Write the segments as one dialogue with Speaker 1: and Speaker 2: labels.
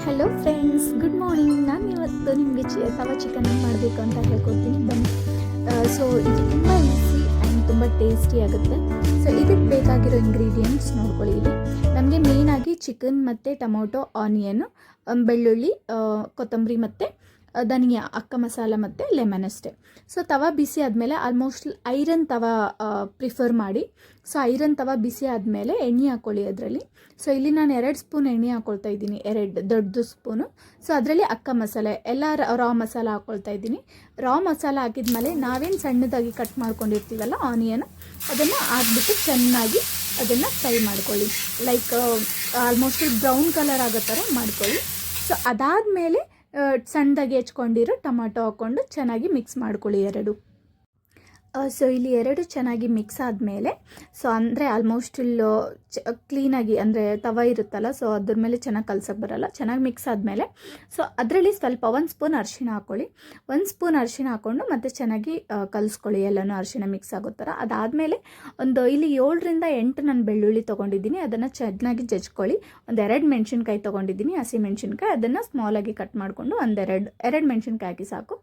Speaker 1: Hello friends, good morning. ನಾನು ಇವತ್ತು ನಿಮಗೆ ತವಾ ಚಿಕನ್ ಮಾಡಬೇಕು ಅಂತ ಹೇಳ್ಕೊಡ್ತೀನಿ ಬನ್ನಿ. ಸೊ ಇದು ತುಂಬ ಈಸಿ ಆ್ಯಂಡ್ ತುಂಬ ಟೇಸ್ಟಿ ಆಗುತ್ತೆ. ಸೊ ಇದಕ್ಕೆ ಬೇಕಾಗಿರೋ ಇಂಗ್ರೀಡಿಯೆಂಟ್ಸ್ ನೋಡ್ಕೊಳ್ಳಿ. ಇಲ್ಲಿ ನಮಗೆ ಮೇಯ್ನಾಗಿ ಚಿಕನ್ ಮತ್ತು ಟೊಮೊಟೊ, ಆನಿಯನ್, ಬೆಳ್ಳುಳ್ಳಿ, ಕೊತ್ತಂಬರಿ ಮತ್ತು ಧನಿಯಾ, ಅಕ್ಕ ಮಸಾಲ ಮತ್ತು ಲೆಮನ್ ಅಷ್ಟೇ. ಸೊ ತವಾ ಬಿಸಿ ಆದಮೇಲೆ ಆಲ್ಮೋಸ್ಟ್ ಐರನ್ ತವಾ ಪ್ರಿಫರ್ ಮಾಡಿ. ಸೊ ಐರನ್ ತವಾ ಬಿಸಿ ಆದಮೇಲೆ ಎಣ್ಣೆ ಹಾಕ್ಕೊಳ್ಳಿ ಅದರಲ್ಲಿ. ಸೊ ಇಲ್ಲಿ ನಾನು 2 ಸ್ಪೂನ್ ಎಣ್ಣೆ ಹಾಕ್ಕೊಳ್ತಾ ಇದ್ದೀನಿ, 2 ದೊಡ್ಡ ಸ್ಪೂನು. ಸೊ ಅದರಲ್ಲಿ ಅಕ್ಕ ಮಸಾಲೆ ಎಲ್ಲ ರಾ ಮಸಾಲ ಹಾಕ್ಕೊಳ್ತಾ ಇದ್ದೀನಿ. ರಾ ಮಸಾಲ ಹಾಕಿದ್ಮೇಲೆ ನಾವೇನು ಸಣ್ಣದಾಗಿ ಕಟ್ ಮಾಡ್ಕೊಂಡಿರ್ತೀವಲ್ಲ ಆನಿಯನ್, ಅದನ್ನು ಹಾಕ್ಬಿಟ್ಟು ಚೆನ್ನಾಗಿ ಅದನ್ನು ಫ್ರೈ ಮಾಡ್ಕೊಳ್ಳಿ. ಲೈಕ್ ಆಲ್ಮೋಸ್ಟ್ ಬ್ರೌನ್ ಕಲರ್ ಆಗೋ ಥರ ಮಾಡ್ಕೊಳ್ಳಿ. ಸೊ ಅದಾದಮೇಲೆ ಸಣ್ಣದಾಗಿ ಹೆಚ್ಕೊಂಡಿರೋ ಟೊಮಾಟೊ ಹಾಕ್ಕೊಂಡು ಚೆನ್ನಾಗಿ ಮಿಕ್ಸ್ ಮಾಡ್ಕೊಳ್ಳಿ ಎರಡು. ಸೊ ಇಲ್ಲಿ ಎರಡು ಚೆನ್ನಾಗಿ ಮಿಕ್ಸ್ ಆದಮೇಲೆ, ಸೊ ಅಂದರೆ ಆಲ್ಮೋಸ್ಟ್ ಇಲ್ಲಿ ಕ್ಲೀನಾಗಿ ಅಂದರೆ ತವ ಇರುತ್ತಲ್ಲ, ಸೊ ಅದ್ರ ಮೇಲೆ ಚೆನ್ನಾಗಿ ಕಲ್ಸಕ್ಕೆ ಬರಲ್ಲ. ಚೆನ್ನಾಗಿ ಮಿಕ್ಸ್ ಆದಮೇಲೆ ಸೊ ಅದರಲ್ಲಿ ಸ್ವಲ್ಪ 1 ಸ್ಪೂನ್ ಅರಿಶಿಣ ಹಾಕ್ಕೊಳ್ಳಿ. 1 ಸ್ಪೂನ್ ಅರಿಶಿಣ ಹಾಕ್ಕೊಂಡು ಮತ್ತೆ ಚೆನ್ನಾಗಿ ಕಲಿಸ್ಕೊಳ್ಳಿ, ಎಲ್ಲನೂ ಅರಿಶಿಣ ಮಿಕ್ಸ್ ಆಗೋ ಥರ. ಅದಾದಮೇಲೆ ಇಲ್ಲಿ 7ರಿಂದ 8 ನಾನು ಬೆಳ್ಳುಳ್ಳಿ ತೊಗೊಂಡಿದ್ದೀನಿ, ಅದನ್ನು ಚೆನ್ನಾಗಿ ಜಜ್ಕೊಳ್ಳಿ. 2 ಮೆಣಸಿನ್ಕಾಯಿ ತೊಗೊಂಡಿದ್ದೀನಿ, ಹಸಿ ಮೆಣಸಿನ್ಕಾಯಿ, ಅದನ್ನು ಸ್ಮಾಲಾಗಿ ಕಟ್ ಮಾಡಿಕೊಂಡು 2 ಮೆಣಸಿನ್ಕಾಯಿ ಹಾಕಿ ಸಾಕು.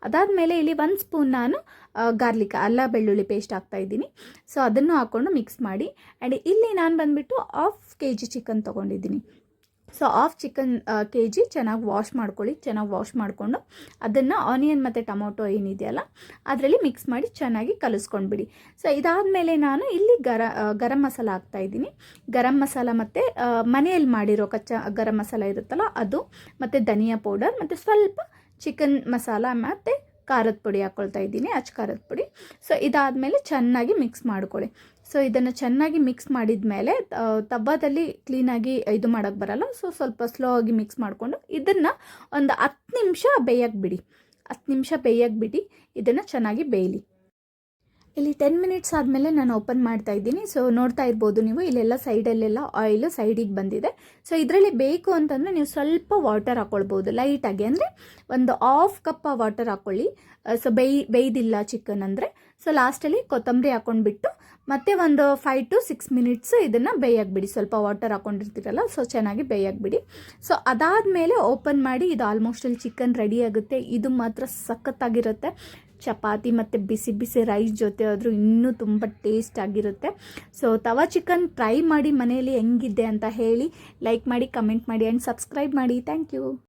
Speaker 1: ಅದಾದಮೇಲೆ ಇಲ್ಲಿ 1 ಸ್ಪೂನ್ ನಾನು ಗಾರ್ಲಿಕ್ ಅಲ್ಲ ಬೆಳ್ಳುಳ್ಳಿ ಪೇಸ್ಟ್ ಹಾಕ್ತಾಯಿದ್ದೀನಿ. ಸೊ ಅದನ್ನು ಹಾಕ್ಕೊಂಡು ಮಿಕ್ಸ್ ಮಾಡಿ. ಆ್ಯಂಡ್ ಇಲ್ಲಿ ನಾನು ಬಂದುಬಿಟ್ಟು 1/2 kg ಚಿಕನ್ ತೊಗೊಂಡಿದ್ದೀನಿ. ಸೊ 1/2 kg ಚೆನ್ನಾಗಿ ವಾಶ್ ಮಾಡ್ಕೊಳ್ಳಿ. ಚೆನ್ನಾಗಿ ವಾಶ್ ಮಾಡಿಕೊಂಡು ಅದನ್ನು ಆನಿಯನ್ ಮತ್ತು ಟೊಮೊಟೊ ಏನಿದೆಯಲ್ಲ ಅದರಲ್ಲಿ ಮಿಕ್ಸ್ ಮಾಡಿ ಚೆನ್ನಾಗಿ ಕಲಿಸ್ಕೊಂಡ್ಬಿಡಿ. ಸೊ ಇದಾದಮೇಲೆ ನಾನು ಇಲ್ಲಿ ಗರಂ ಮಸಾಲ ಹಾಕ್ತಾಯಿದ್ದೀನಿ. ಗರಂ ಮಸಾಲ ಮತ್ತು ಮನೆಯಲ್ಲಿ ಮಾಡಿರೋ ಕಚ್ಚಾ ಗರಂ ಮಸಾಲ ಇರುತ್ತಲ್ಲ ಅದು, ಮತ್ತು ಧನಿಯಾ ಪೌಡರ್, ಮತ್ತು ಸ್ವಲ್ಪ ಚಿಕನ್ ಮಸಾಲ ಮತ್ತು ಖಾರದ ಪುಡಿ ಹಾಕ್ಕೊಳ್ತಾ ಇದ್ದೀನಿ, ಅಚ್ಚ ಖಾರದ ಪುಡಿ. ಸೊ ಇದಾದಮೇಲೆ ಚೆನ್ನಾಗಿ ಮಿಕ್ಸ್ ಮಾಡ್ಕೊಳ್ಳಿ. ಸೊ ಇದನ್ನು ಚೆನ್ನಾಗಿ ಮಿಕ್ಸ್ ಮಾಡಿದ ಮೇಲೆ ತವಾದಲ್ಲಿ ಕ್ಲೀನಾಗಿ ಇದು ಮಾಡೋಕ್ಕೆ ಬರಲ್ಲ. ಸೊ ಸ್ವಲ್ಪ ಸ್ಲೋ ಆಗಿ ಮಿಕ್ಸ್ ಮಾಡಿಕೊಂಡು ಇದನ್ನು ಒಂದು 10 ನಿಮಿಷ ಬೇಯಕ್ಕೆ ಬಿಡಿ. 10 ನಿಮಿಷ ಬೇಯಕ್ಕೆ ಬಿಡಿ, ಇದನ್ನು ಚೆನ್ನಾಗಿ ಬೇಯಲಿ. ಇಲ್ಲಿ 10 ಮಿನಿಟ್ಸ್ ಆದಮೇಲೆ ನಾನು ಓಪನ್ ಮಾಡ್ತಾ ಇದ್ದೀನಿ. ಸೊ ನೋಡ್ತಾ ಇರ್ಬೋದು ನೀವು, ಇಲ್ಲೆಲ್ಲ ಸೈಡಲ್ಲೆಲ್ಲ ಆಯಿಲು ಸೈಡಿಗೆ ಬಂದಿದೆ. ಸೊ ಇದರಲ್ಲಿ ಬೇಕು ಅಂತಂದರೆ ನೀವು ಸ್ವಲ್ಪ ವಾಟರ್ ಹಾಕ್ಕೊಳ್ಬೋದು ಲೈಟಾಗಿ, ಅಂದರೆ ಒಂದು 1/2 ಕಪ್ ವಾಟರ್ ಹಾಕ್ಕೊಳ್ಳಿ. ಸೊ ಬೇಯ್ದಿಲ್ಲ ಚಿಕನ್ ಅಂದರೆ. ಸೊ ಲಾಸ್ಟಲ್ಲಿ ಕೊತ್ತಂಬರಿ ಹಾಕ್ಕೊಂಡ್ಬಿಟ್ಟು ಮತ್ತೆ ಒಂದು 5 to 6 ಮಿನಿಟ್ಸ್ ಇದನ್ನು ಬೇಯಕ್ಕೆ ಬಿಡಿ. ಸ್ವಲ್ಪ ವಾಟರ್ ಹಾಕ್ಕೊಂಡಿರ್ತೀರಲ್ಲ, ಸೊ ಚೆನ್ನಾಗಿ ಬೇಯಕ್ಕೆ ಬಿಡಿ. ಸೊ ಅದಾದಮೇಲೆ ಓಪನ್ ಮಾಡಿ, ಇದು ಆಲ್ಮೋಸ್ಟ್ ಅಲ್ಲಿ ಚಿಕನ್ ರೆಡಿ ಆಗುತ್ತೆ. ಇದು ಮಾತ್ರ ಸಖತ್ತಾಗಿರುತ್ತೆ. ಚಪಾತಿ ಮತ್ತು ಬಿಸಿ ಬಿಸಿ ರೈಸ್ ಜೊತೆ ಆದರೂ ಇನ್ನೂ ತುಂಬ ಟೇಸ್ಟ್ ಆಗಿರುತ್ತೆ. ಸೊ ತವಾ ಚಿಕನ್ ಟ್ರೈ ಮಾಡಿ ಮನೆಯಲ್ಲಿ ಹೆಂಗಿದೆ ಅಂತ ಹೇಳಿ, ಲೈಕ್ ಮಾಡಿ, ಕಮೆಂಟ್ ಮಾಡಿ ಆ್ಯಂಡ್ ಸಬ್ಸ್ಕ್ರೈಬ್ ಮಾಡಿ. Thank you.